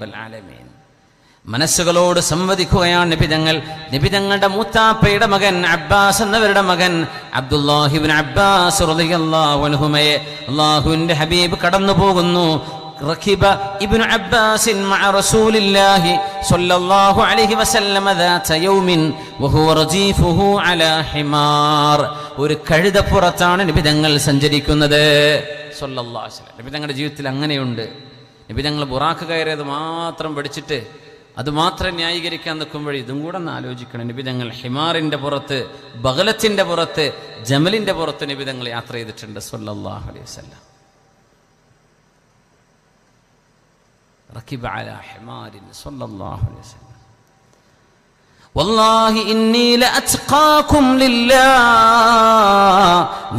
റബ്ബൽ ആലമീൻ. മനസ്സുകളോട് സംവദിക്കുകയാണ് നബിതങ്ങളുടെ മൂത്താപ്പയുടെ മകൻ അബ്ബാസ് എന്നവരുടെ മകൻ അബ്ദുല്ലാഹി ഇബ്നു അബ്ബാസ് റളിയല്ലാഹു അൻഹുമയെ അല്ലാഹുവിന്റെ ഹബീബ് കടന്നു പോകുന്നു. റഖിബ ഇബ്നു അബ്ബാസ് മഅ റസൂലില്ലാഹി സ്വല്ലല്ലാഹു അലൈഹി വസല്ലം ദാത യൗമിൻ വഹുവ റജീഫുഹു അലാ ഹിമാർ. ഒരു കഴുതപ്പുറത്താണ് നബിതങ്ങൾ സഞ്ചരിക്കുന്നത് സ്വല്ലല്ലാഹു അലൈഹി വസല്ലം. നബിതങ്ങളുടെ ജീവിതത്തിൽ അങ്ങനെയുണ്ട്. നബിതങ്ങൾ ബുറാഖ് കയറിയത് മാത്രം പഠിച്ചിട്ട് അത് മാത്രം ന്യായീകരിക്കാൻ നിൽക്കുമ്പോൾ ഇതും കൂടെ ഒന്ന് ആലോചിക്കണം. നബിതങ്ങൾ ഹിമാറിന്റെ പുറത്ത്, ബഗലത്തിന്റെ പുറത്ത്, ജമലിന്റെ പുറത്ത് നബിതങ്ങൾ യാത്ര ചെയ്തിട്ടുണ്ട് സ്വല്ലല്ലാഹു അലൈഹി വസല്ലം. റകിബ അലാ ഹിമാരിൻ സ്വല്ലല്ലാഹു അലൈഹി വസല്ലം. വല്ലാഹി ഇന്നി ലഅത്ഖാകും ലില്ലാഹ്,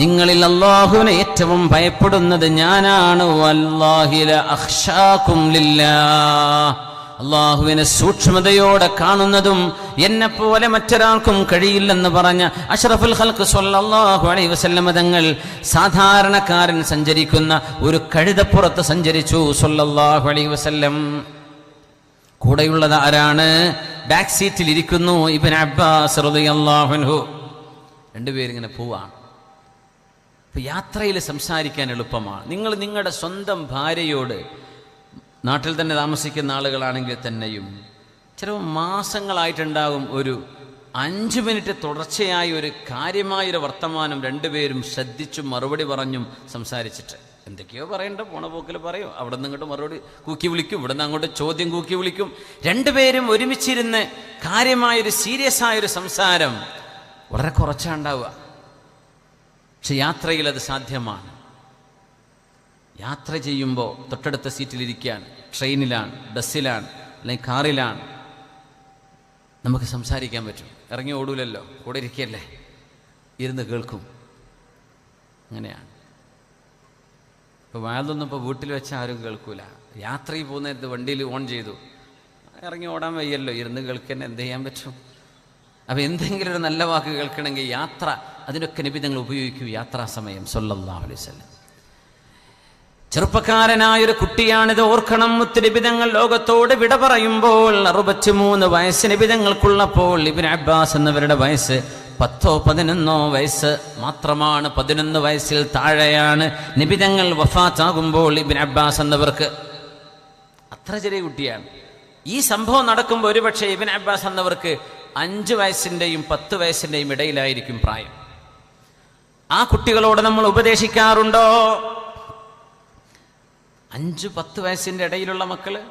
നിങ്ങളിൽ അല്ലാഹുവിനെ ഏറ്റവും ഭയപ്പെടുന്നത് ഞാനാണ്. വല്ലാഹി ലഅഖ്ശാകും ലില്ലാഹ്, അല്ലാഹുവിനെ സൂക്ഷ്മതയോടെ കാണുന്നതും എന്നെപ്പോലെ മറ്റൊരാൾക്കും കഴിയില്ലെന്ന് പറഞ്ഞ അഷ്റഫുൽ ഖൽഖ് സ്വല്ലല്ലാഹു അലൈഹി വസല്ലം തങ്ങൾ സാധാരണക്കാരൻ സഞ്ചരിക്കുന്ന ഒരു കഴുതപ്പുറത്ത് സഞ്ചരിച്ചു സ്വല്ലല്ലാഹു അലൈഹി വസല്ലം. കൂടെയുള്ളത് ആരാണ്? ബാക്ക് സീറ്റിൽ ഇരിക്കുന്നു ഇബ്നു അബ്ബാസ് റളിയല്ലാഹു അൻഹു. രണ്ടുപേരിങ്ങനെ പോവാണ്. ഇപ്പൊ യാത്രയിൽ സംസാരിക്കാൻ എളുപ്പമാണ്. നിങ്ങൾ നിങ്ങളുടെ സ്വന്തം ഭാര്യയോട്, നാട്ടിൽ തന്നെ താമസിക്കുന്ന ആളുകളാണെങ്കിൽ തന്നെയും ചിലപ്പോൾ മാസങ്ങളായിട്ടുണ്ടാകും ഒരു 5 മിനിറ്റ് തുടർച്ചയായി ഒരു കാര്യമായൊരു വർത്തമാനം രണ്ടുപേരും ശ്രദ്ധിച്ചും മറുപടി പറഞ്ഞും സംസാരിച്ചിട്ട് എന്തൊക്കെയോ പറയണ്ട, പോണ പോക്കിൽ പറയും, അവിടെ നിന്ന് ഇങ്ങോട്ട് മറുപടി കൂക്കി വിളിക്കും, ഇവിടെ നിന്ന് അങ്ങോട്ട് ചോദ്യം കൂക്കി വിളിക്കും. രണ്ടുപേരും ഒരുമിച്ചിരുന്ന് കാര്യമായൊരു സീരിയസ് ആയൊരു സംസാരം വളരെ കുറച്ചാണ് ഉണ്ടാവുക. പക്ഷെ യാത്രയിൽ അത് സാധ്യമാണ്. യാത്ര ചെയ്യുമ്പോൾ തൊട്ടടുത്ത സീറ്റിലിരിക്കുകയാണ്, ട്രെയിനിലാണ്, ബസ്സിലാണ്, അല്ലെങ്കിൽ കാറിലാണ്, നമുക്ക് സംസാരിക്കാൻ പറ്റും. ഇറങ്ങി ഓടൂലല്ലോ, കൂടെ ഇരിക്കുകയല്ലേ, ഇരുന്ന് കേൾക്കും. അങ്ങനെയാണ്. ഇപ്പോൾ വാതൊന്നും ഇപ്പോൾ വീട്ടിൽ വെച്ചാൽ ആരും കേൾക്കൂല. യാത്രയിൽ പോകുന്നത് വണ്ടിയിൽ ഓൺ ചെയ്തു, ഇറങ്ങി ഓടാൻ വയ്യല്ലോ, ഇരുന്ന് കേൾക്കാൻ എന്ത് ചെയ്യാൻ പറ്റും? അപ്പോൾ എന്തെങ്കിലും ഒരു നല്ല വാക്ക് കേൾക്കണമെങ്കിൽ യാത്ര, അതിനൊക്കെ നബി തങ്ങൾ ഉപയോഗിക്കൂ യാത്രാ സമയം സ്വല്ലല്ലാഹു അലൈഹി വസല്ലം. ചെറുപ്പക്കാരനായൊരു കുട്ടിയാണിത്, ഓർക്കണം. മുത്തുനബിതങ്ങൾ ലോകത്തോട് വിട പറയുമ്പോൾ 63 വയസ്സ് നബിതങ്ങൾക്കുള്ളപ്പോൾ ഇബ്നു അബ്ബാസ് എന്നവരുടെ വയസ്സ് 10-11 വയസ്സ് മാത്രമാണ്. 11 വയസ്സിൽ താഴെയാണ് നബിതങ്ങൾ വഫാത്താകുമ്പോൾ ഇബ്നു അബ്ബാസ് എന്നവർക്ക്. അത്ര ചെറിയ കുട്ടിയാണ്. ഈ സംഭവം നടക്കുമ്പോൾ ഒരുപക്ഷെ ഇബ്നു അബ്ബാസ് എന്നവർക്ക് 5 വയസ്സിൻ്റെയും 10 വയസ്സിൻ്റെയും ഇടയിലായിരിക്കും പ്രായം. ആ കുട്ടികളോട് നമ്മൾ ഉപദേശിക്കാറുണ്ടോ? 5-10 വയസ്സിൻ്റെ ഇടയിലുള്ള മക്കള്